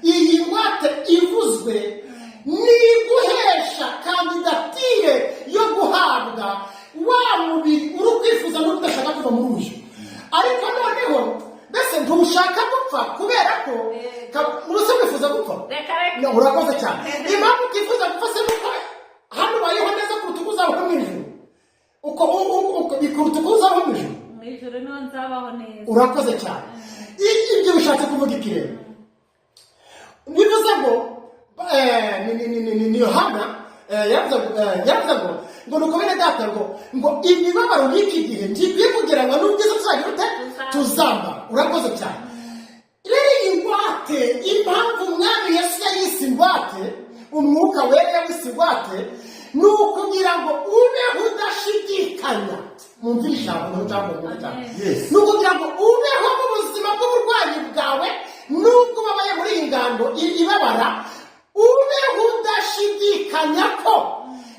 iyi ngwate ivuzwe ni guhesha kandidatire yo guhabwa wa mubiri uri kwifuza no kudashaka kuva muri uyu. Ariko noneho mbese ntushaka gupfa kubera ko uruse wifuza gupfa. Urakoze cyane. Impamvu utifuza gupfa se nuko hano bayeho neza kuruta uzaho mu ijuru. Uko bikuruta uzaho mu ijuru. Mu ijuru niho nzabaho neza. Urakoze cyane. Ibyo bishatse kuvuga iki rero? Bivuze ngo ni Yohana yavuze ngo nuko bene data ngo imibabaro y'iki gihe ngiye kugira ngo n'ubwiza tuzagira tuzamba. Urakoze cyane. Rero ingwate, impamvu umwami Yesu yayise ingwate, umwuka wera yayise ingwate, ni ukugira ngo ubeho udashidikanya. Mwumvire ijambo ni ukugira ngo ubeho mu buzima bw'uburwayi bwawe nubwo ubabaye muri iyi ngando ibabara, ubeho udashidikanya ko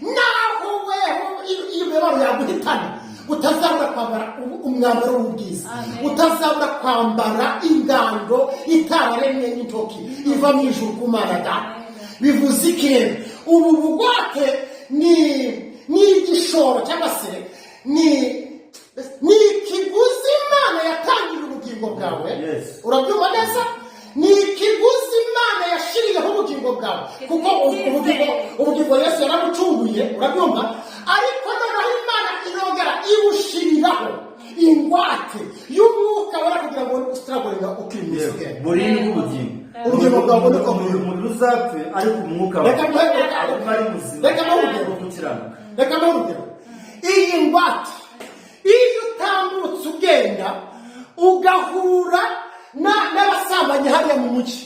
naho weho iyo mibabaro yaguhitana utazabura kwambara umwambaro w'ubwiza, utazabura kwambara ingando itararemye n'intoki iva mu ijuru ku Mana Data. Bivuze iki rero? Ubu bugwate ni igishoro cyangwa se ni ikiguzi Imana yatangira ubugingo bwawe. Urabyumva neza? Ni ikiguzi Imana yashiriyeho ubugingo bwawe, kuko ubugingo Yesu yaramucunguye. Urabyumva? Ariko noneho Imana inongera ibushiriraho ingwate y'umwuka wera kugira ngo usitagurira ukimisuke burindi bw'ubugingo. Ubugingo bwawe niko muri uzapfe ariko umwuka wawe ari muzima. Reka n'urugero. Iyi ngwate iyo utambutse ugenda ugahura n'abasambanyi hariya mu mujyi,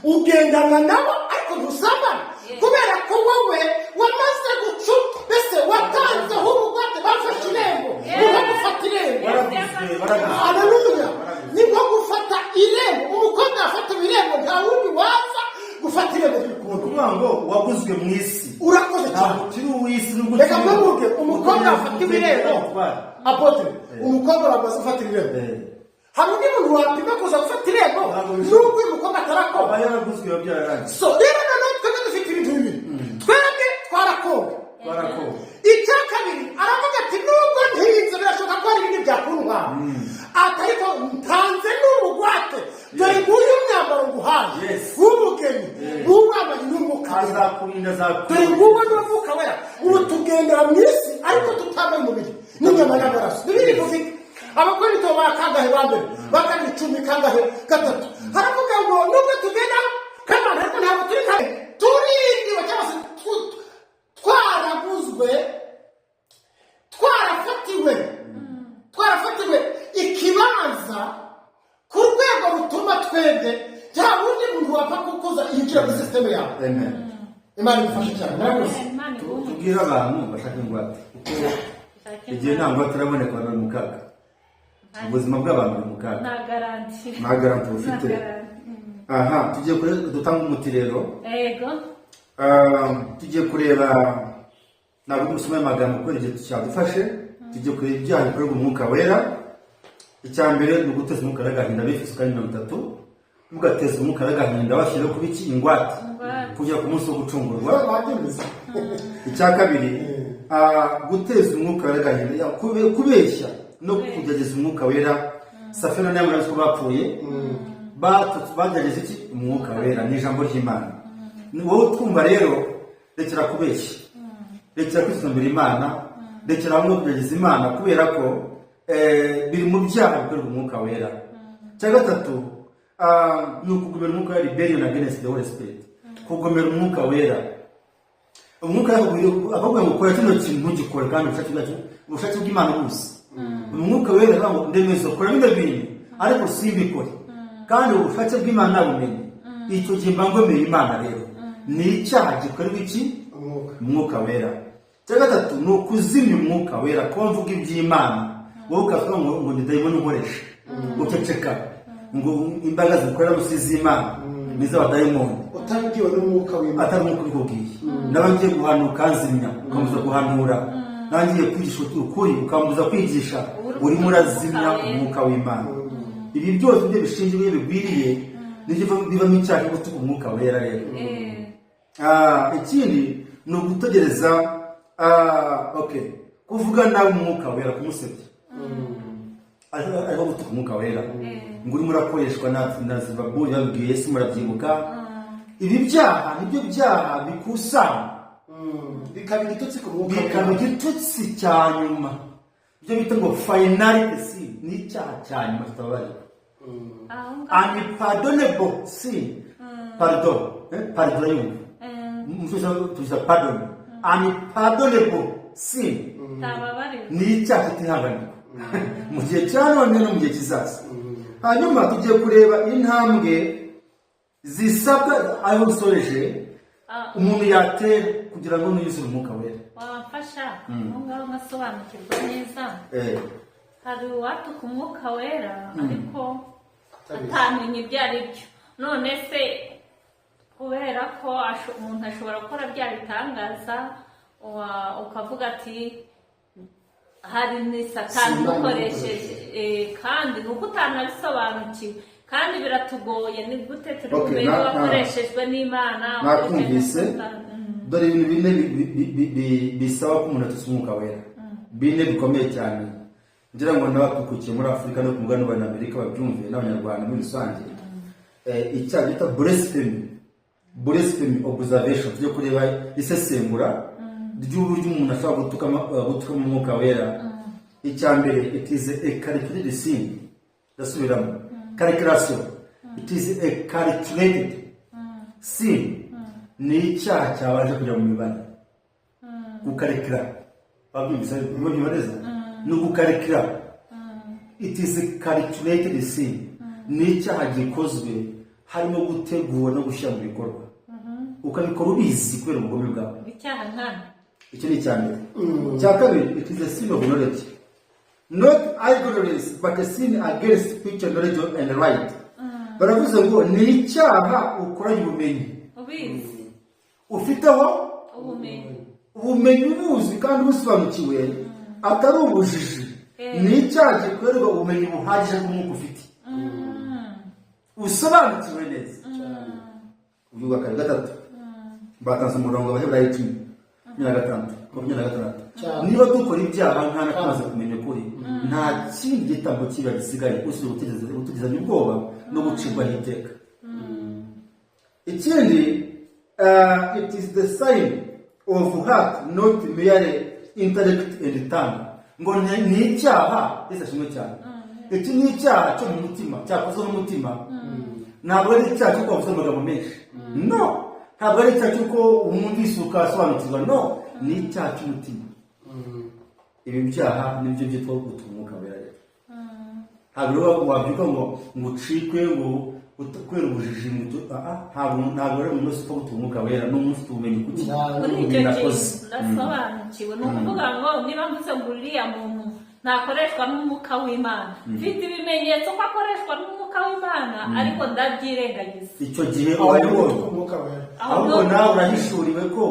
ugendana nabo ariko ntusambana kubera ko wowe wamaze gucupa. Mbese watanzeho ubugwate, bafashe irembo niho gufata irembo. Haleluya! niho gufata irembo. Umukobwa afata irembo, nta wundi waza gufata irembo ry'urukundo. Kuvuga ngo waguzwe mu isi. Urakoze cyane. Kiri uw'isi n'uguzwe. Reka mvuge, umukobwa afata irembo. Apotre, umukobwa wamaze gufata irembo. Hari undi muntu wapima kuza gufata irembo n'ubwo uyu mukobwa atarakora. Aba yaraguzwe yabyararangiye. So rero noneho twebwe dufite ibintu bibiri. Twebwe twarakowe. Icya kabiri aravuga ati nubwo ntirinze birashoboka ko hari ibindi byakundwa, ariko ntanze n'ubugwate. Dore nguyu myambaro nguhaye w'umugeni w'umwambaye n'umwuka wera. Dore nguwo n'umwuka wera. Ubu tugendera mu isi ariko tutambaye umubiri n'inyama y'amaraso. N'ibindi tuvuga abakorinto bakangahe ba mbere bakandi 10 kangahe gatatu. Haravuga ngo nubwo tugenda kamana ariko ntabwo turi kare turindiwe cyangwa se twarafatiwe ikibanza ku rwego rutuma twebwe nta wundi muntu wapfa kukuza yinjira muri sisiteme yawe. Imana ifashe cyane. Tubwira abantu bashaka ingwate kuko igihe nta ngwate iraboneka bari mu kaga. Ubuzima bw'abantu buri mu kaga. Nta garanti bufite. Aha, tugiye kure dutanga umuti rero. Yego. Tugiye kureba nabwo musoma amagambo ko igihe cyadufashe. Tugiye kureba ibyaha bikorerwa umwuka wera. Icyambere ni uguteza umwuka w'agahinda bifite 30. Mugateza umwuka w'agahinda washyira ku biki ingwate kujya ku munsi wo gucungurwa. Icya kabiri guteza umwuka w'agahinda kubeshya no kugeza umwuka wera. Safina nayo murazi ko bapfuye bagerageje iki umwuka wera ni ijambo ry'Imana. Wowe twumva rero rekera kubeshya, rekera kwisumbira Imana, rekera no kugeza Imana kubera ko biri mu byaha bikorerwa umwuka wera. Cya gatatu ni ukugomera umwuka wera, rebellion against the Holy Spirit. Kugomera umwuka wera. Umwuka akavuga ngo kora kino kintu ntugikore kandi ubushake bw'Imana bose. Umwuka wera ngo ndemezo kora bino bintu ariko simbikore kandi ubushake bw'Imana nabumenye. Icyo gihe mbangomeye Imana rero ni icyaha gikorerwa iki umwuka wera. Cya gatatu ni ukuzimya umwuka wera kuba mvuga iby'Imana wowe ukavuga ngo ndayibona unkoresha uceceka ngo imbaga zikorera musizi Imana nizo abadayimoni utabwiwe n'umwuka w'Imana atari umwuka ubikubwiye. Nabangiye guhanuka ukanzimya ukamuza guhanura, nangiye kwigisha ukuri ukamuza kwigisha, urimo urazimya umwuka w'Imana. Ibi byose byo bishingiye bigwiriye nibyo bivamo icyaha cyo gutuka umwuka wera rero. Ikindi ni ugutegereza kuvuga nawe umwuka wera, kumusebya ariko gutuka umwuka wera ngo urimo urakoreshwa na Zibabu yabwiye Yesu, murabyibuka. Ibi byaha nibyo byaha bikusanya bikaba igitutsi ku mwuka, bikaba igitutsi cya nyuma, ibyo bita ngo finality sin, ni icyaha cya nyuma tutababarira. Unpardonable sin, pardon yumva tuza pardon, unpardonable sin ni icyaha kitihanganirwa mu gihe cya none no mu gihe kizaza. Hanyuma tugiye kureba intambwe zisabwa aho usoreje umuntu yatera kugira ngo nuyuzure umwuka wera. Wafasha ngaho ngasobanukirwa neza. Hari uwatuka umwuka wera ariko atamenye ibyo ari byo. None se kubera ko umuntu ashobora gukora bya bitangaza ukavuga ati hari ni Satani ukoresheje, kandi nuko utanabisobanukiwe kandi biratugoye. Ni gute turi kumenya wakoreshejwe n'Imana? Nakumvise dore ibintu bine bisaba ko umuntu atusa umwuka wera, bine bikomeye cyane ngira ngo n'abatukukiye muri Afurika no ku mugabane wa Amerika babyumve, n'abanyarwanda muri rusange. Icyaha bita blasphemy observation, byo kureba isesengura ry'uburyo umuntu ashobora gutuka mu mwuka wera. Icya mbere, it is a calculated sin. Dasubiramo, calculation, it is a calculated sin. Ni icyaha cyabanje kujya mu mibare, gukarikira. Babyumvise neza, ni ugukarikira. It is a calculated sin. Ni icyaha gikozwe harimo gutegura no gushyira mu bikorwa, ukabikora ubizi kubera ubugome bwawe. Icyaha nkana icyo ni icya mbere. Icya kabiri, it is a sin of knowledge, not ignorance but a sin against spiritual knowledge and right. Baravuze ngo ni icyaha ukoranye ubumenyi, ubizi ufiteho ubumenyi ubuzi kandi ubusobanukiwe, atari ubujiji. Ni icyaha gikorerwa ubumenyi buhagije bw'umwuka ufite, usobanukiwe neza. Uyu wa gatatu batanze umurongo wa Heburayo 10:26. Niba dukora ibyaha nkana tumaze kumenya ukuri, nta kindi gitambo kiba gisigaye usibye utugezanya ubwoba no gucibwa n'iteka. Ikindi, it is the sign of heart, not merely intellect and tongue. Ngo ni icyaha gisashimwe cyane. Iki ni icyaha cyo mu mutima, cyakoze mu mutima. Ntabwo ari icyaha cyo kuvuga amagambo menshi, no. Ntabwo ari icyaha cy'uko umwumvise ukasobanukirwa, no. Ni icyaha cy'umutima. Ibi byaha nibyo byitwa gutuka umwuka wera rero. Ntabwo wabyuka ngo ucikwe ngo kubera ubujiji, ntabwo rero umuntu wese ufite gutuka umwuka wera n'umuntu ufite ubumenyi kuki ndasobanukiwe. Ni ukuvuga ngo niba mvuze ngo uriya muntu ntakoreshwa n'umwuka w'Imana, mfite ibimenyetso ko akoreshwa n'umwuka w'Imana, ariko ndabyirengagiza, icyo gihe ahubwo nawe urahishuriwe ko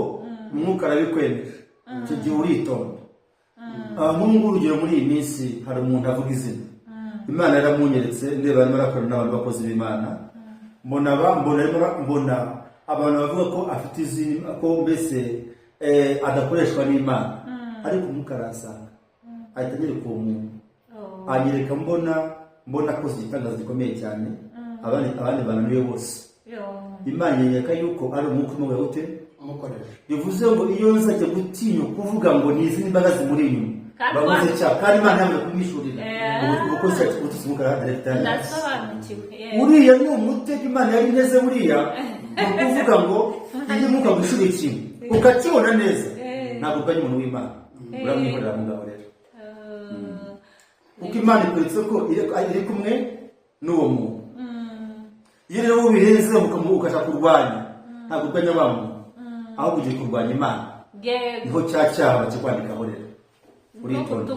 umwuka arabikwemeje. Icyo gihe uritonda. Nk'ubu urugero, muri iyi minsi hari umuntu avuga izina, Imana yaramunyeretse ndeba arimo arakorana n'abantu bakozi b'Imana, mbona abantu bavuga ko afite izina, ko mbese adakoreshwa n'Imana, ariko umwuka arasanga ahita anyereka uwo muntu, anyereka mbona akoze igitangaza gikomeye cyane, abandi bananiwe bose. Imana yerekana yuko ari umwuka umwe ute umukoresha. Bivuze ngo iyo nzajya gutinya kuvuga ngo ni izindi imbaga zimuri inyuma, bavuze cyane kandi Imana yamaze kumwishurira uko cyane gututse umwuka directeur. Ndasobanukiwe. Uriya ni umutego Imana yari neze buriya, kuvuga ngo iyo umwuka gushura ikintu ukakibona neza, ntabwo ubanye umuntu w'Imana, uramwihorera mu ngabo rero. Kuko Imana ikuretse ko iri kumwe n'uwo muntu. Iyo rero ubihenze ukashaka kurwanya, ntabwo ubwanya wa muntu, ahubwo ugiye kurwanya Imana. Niho cya cyaha bakikwandikaho rero. Uritonda.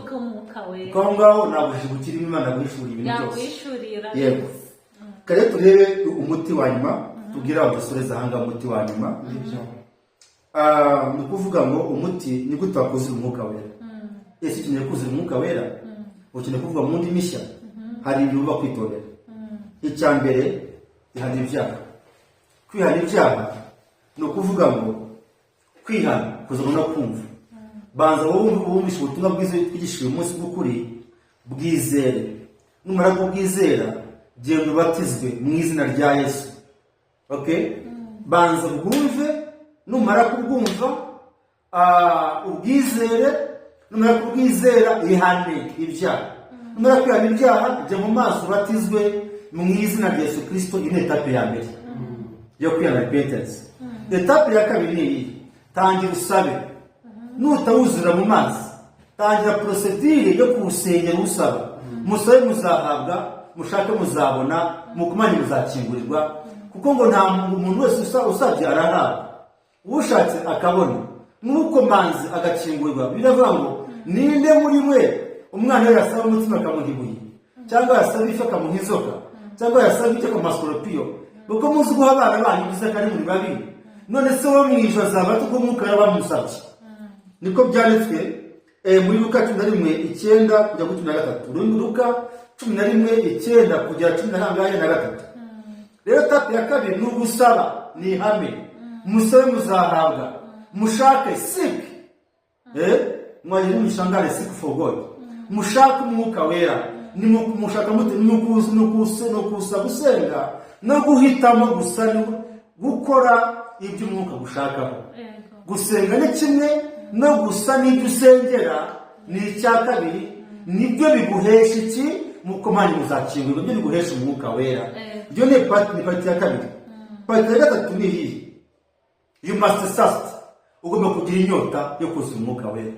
Kwa ngaho nabujijukira Imana guhishura ibintu byose. Yego. Kare turebe umuti wa nyuma, tugira abasoreza hanga umuti wa nyuma. Ni kuvuga ngo umuti ni gute wakuze umwuka wera. Ese ukeneye kuzura umwuka wera, ukeneye kuvuga mu ndi mishya, hari ibintu uba kwitondera. Icya mbere, ihana ibyaha. Kwihana ibyaha ni ukuvuga ngo kwihana kuzana no kumva. Banza wowe wumvishe ubutumwa bwiza twigishije uyu munsi bw'ukuri, bwizere. Numara kubwizera, genda ubatizwe mu izina rya Yesu. Okay? Banza bwumve, numara kubwumva ubwizere, numara kubwizera ihane ibyaha. Numara kwihana ibyaha, jya mu mazi ubatizwe mu izina rya Yesu Kristo. Iyi ni etape ya mbere yo kwihana, repentance. Etape ya kabiri ni iyi: tangira usabe. Nutawuzura mu mazi, tangira procedure yo kuwusengera usaba. Musabe muzahabwa, mushake muzabona, mukomanye muzakingurirwa. Kuko ngo nta muntu wese usabye arahabwa, ushatse akabona, nuko manzi agakingurirwa. Biravuga ngo ninde muri mwe umwana we yasaba umutima akamuha ibuye, cyangwa yasaba ifi akamuha inzoka, cyangwa yasaba icyo akamuha sikorupiyo? Kuko muzi guha abana banyu ibyiza kandi muri babiri, none se wo mwijoro azaba tugumwuka yarabamusabye. Niko byanditswe muri Luka 11:9 kujya kuri 13. Luka 11:9 kujya 13. Rero etape ya kabiri ni ugusaba, ni ihame. Musabe muzahabwa, mushake, seek. Mwajye mwishangane, seek for God. Mushake umwuka wera, ni mushaka mute, nukusa gusenga no guhitamo gusa gukora ibyo umwuka gushakaho. Gusenga ni kimwe, no gusa n'ibyo usengera ni icya kabiri. Nibyo biguhesha iki? Mukomanye muzakingurwa. Nibyo biguhesha umwuka wera. Ibyo ni pati ya kabiri. Pati ya gatatu ni iyi: you must thirst. Ugomba kugira inyota yo kuzura umwuka wera.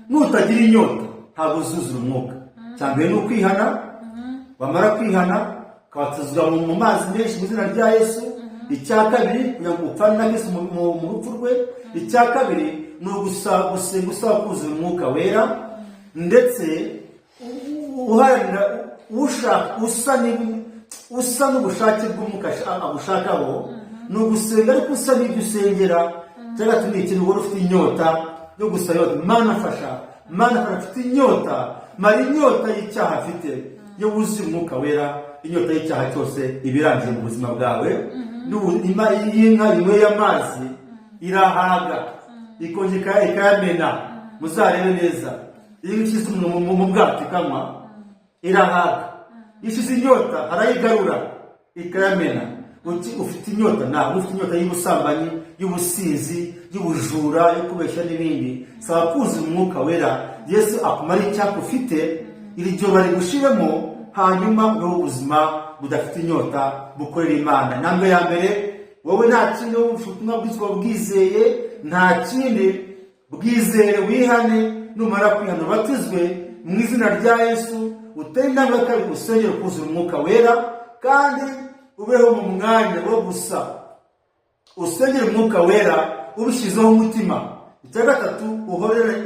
Nutagira inyota ntabwo uzuzura umwuka. Cyambere ni ukwihana. Wamara kwihana ukabatizwa mu mazi menshi mu izina rya Yesu. Icya kabiri kugira ngo upfane na Yesu mu rupfu rwe. Icya kabiri ni ugusaba kuzura umwuka wera, ndetse uharanira usa n'ubushake bw'umwuka agushakaho. Ni ugusenga ariko usa n'ibyo usengera. Cyangwa ni ikintu wari ufite inyota yo gusaba yose. Mana fasha, afite inyota, mara inyota y'icyaha afite, yo wuzuye umwuka wera. Inyota y'icyaha cyose ibirangiye mu buzima bwawe. Y'inka inyweye amazi irahaga, ikongera ikayamena. Muzarebe neza, iyo ushyize mu bwato ikanywa irahaga. Ishize inyota arayigarura ikayamena. Ufite inyota, ntabwo ufite inyota y'ubusambanyi, y'ubusinzi, y'ubujura, yo kubeshya n'ibindi. Saba kuzura umwuka wera, Yesu akumara icyaka ufite, iri joro bari gushiremo, hanyuma ubeho ubuzima budafite inyota bukorera Imana. Intambwe ya mbere, wowe nta kindi ubutumwa bwitwa bwizeye, nta kindi. Bwizere, wihane, numara kwihana ubatizwe mu izina rya Yesu. Uteye intambwe ya kabiri, usengere kuzura umwuka wera, kandi ubeho mu mwanya wo gusa usengere umwuka wera ubishyizeho umutima. Icya gatatu,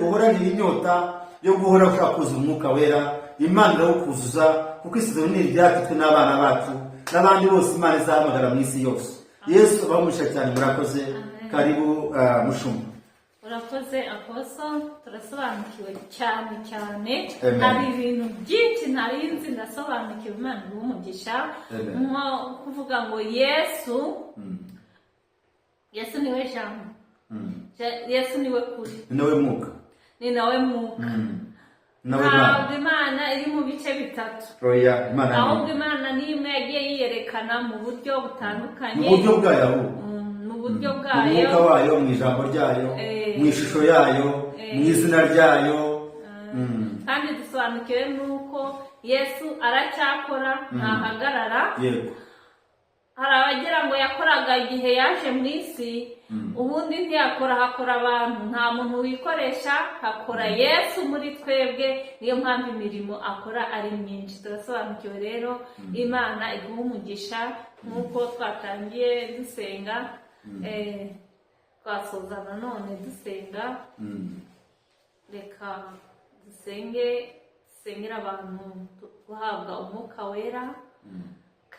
uhoranire inyota yo guhora ushaka kuzura umwuka wera. Imana irawukuzuza, kuko isezerano ni iryacu twe n'abana bacu n'abandi bose Imana izahamagara mu isi yose. Yesu abamugisha cyane. Murakoze. Karibu mushumba. Urakoze Aposo, turasobanukiwe cyane. Hari ibintu byinshi ntari nzi ndasobanukiwe. Imana umugisha. Nko kuvuga ngo Yesu niwe jambo. Yesu niwe kuri. Niwe mwuka. Ni nawe mwuka. Ntabwo Imana iri mu bice bitatu. Ahubwo Imana ni imwe yagiye yiyerekana mu buryo butandukanye. Mu buryo bwayo. Mu buryo bwayo. Mu mwuka wayo, mu ijambo ryayo, mu ishusho yayo, mu izina ryayo. Kandi dusobanukiwe nuko Yesu aracyakora, ntahagarara. Hari abagira ngo yakoraga igihe yaje mu isi, ubundi ntiyakora, hakora abantu. Nta muntu wikoresha, hakora Yesu muri twebwe. Niyo mpamvu imirimo akora ari myinshi. Turasobanukiwe rero. Imana iguha umugisha. Nk'uko twatangiye dusenga, twasoza nanone dusenga. Reka dusengera abantu guhabwa umwuka wera,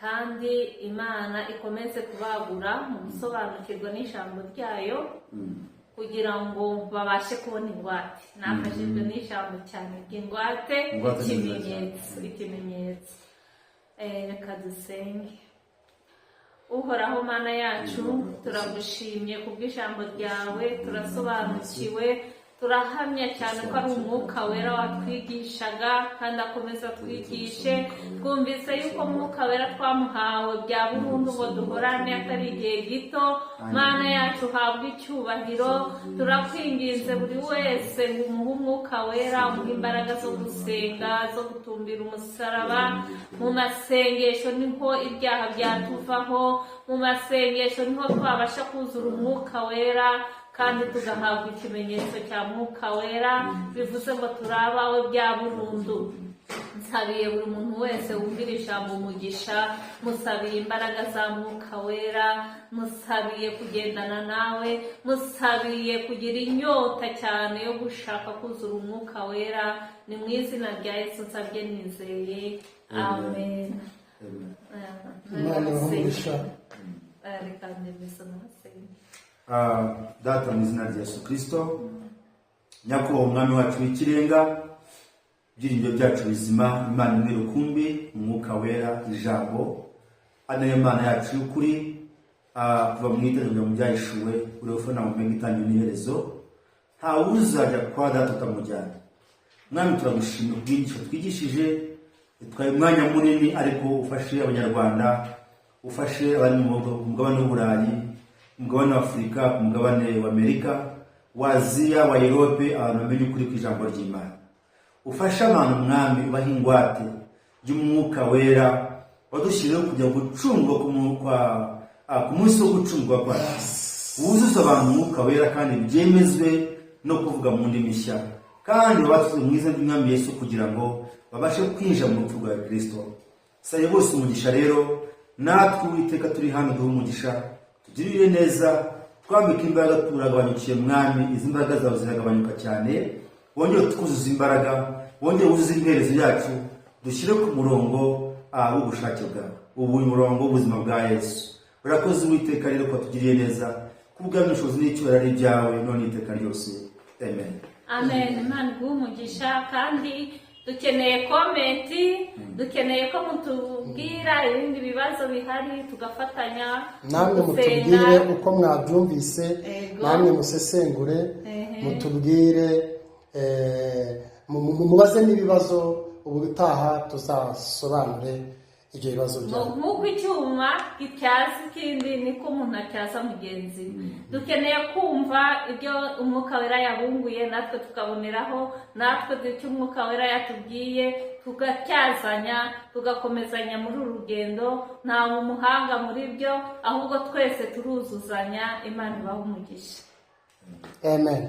kandi Imana ikomeze kubagura mu gusobanukirwa n'ijambo ryayo, kugira ngo babashe kubona ingwate. Nafashijwe n'ijambo cyane ry'ingwate, ikimenyetso. Reka dusenge. Uhoraho Mana yacu, turagushimye kubw'ijambo ryawe, turasobanukiwe, turahamya cyane ko ari umwuka wera watwigishaga kandi akomeza twigishe. Twumvise yuko umwuka wera twamuhawe bya burundu ngo duhorane atari igihe gito. Mana yacu habwa icyubahiro, turakwinginze buri wese ngo umuhe umwuka wera, umuhe imbaraga zo gusenga, zo gutumbira umusaraba. Mu masengesho niho ibyaha byatuvaho, mu masengesho niho twabasha kuzura umwuka wera kandi tugahabwa ikimenyetso cya mwuka wera, bivuze ngo turi abawe bya burundu. Nsabiye buri muntu wese wumvira ijambo umugisha, musabiye imbaraga za mwuka wera, musabiye kugendana nawe, musabiye kugira inyota cyane yo gushaka kuzura umwuka wera. Ni mu izina rya Yesu nsabye nizeye, amen. Data mu izina rya Yesu Kristo, nyakubahwa umwami wacu w'ikirenga, byiringiro byacu bizima, Imana imwe rukumbi, umwuka wera, ijambo anayo Mana yacu y'ukuri, kuva mu itangira mu byahishuwe, urefo na mumenga itangira n'iherezo, nta uzajya kwa Data utamujyana. Mwami turagushimira ubwigisho twigishije, twaye umwanya munini ariko ufashe abanyarwanda, ufashe abari mu mugabane w'Uburayi, umugabane wa Afurika, umugabane wa Amerika, wa Aziya, wa Europe, abantu bamenye ukuri kw'ijambo ry'Imana. Ufasha abantu mwami ubaha ingwate y'umwuka wera wadushyiriyeho kujya gucungwa ku munsi wo gucungwa kwacu. Wuzuza abantu umwuka wera kandi byemezwe no kuvuga mu ndimi nshya, kandi babatuze mu izina ry'Umwami Yesu kugira ngo babashe kwinjira mu rupfu rwa Kristo. Saye bose umugisha rero, natwe Uwiteka turi hano duhe umugisha, tugirire neza, twambike imbaraga turagabanyukiye mwami, izi mbaraga zawe ziragabanyuka cyane. Wongere twuzuza imbaraga, wongere wuzuze imperezo yacu, dushyire ku murongo w'ubushake bwawe, ubu murongo w'ubuzima bwa Yesu. Urakoze Uwiteka rero ko tugiriye neza, kubw'ubwami n'ubushobozi n'icyubahiro ari ibyawe none iteka ryose, amen. Amen. Imana iguhe umugisha, kandi dukeneye komenti, dukeneye ko mutubwira ibindi bibazo bihari tugafatanya, namwe mutubwire uko mwabyumvise, namwe musesengure, mutubwire, mubaze n'ibibazo, ubutaha tuzasobanure ibyo bibazo byawe. Nk'uko icyuma gityaza ikindi niko umuntu atyaza mugenzi. Dukeneye kumva ibyo umwuka wera yabunguye, natwe tukaboneraho, natwe icyo umwuka wera yatubwiye tugatyazanya, tugakomezanya muri uru rugendo. Nta umuhanga muri byo, ahubwo twese turuzuzanya. Imana ibahe umugisha. Amen.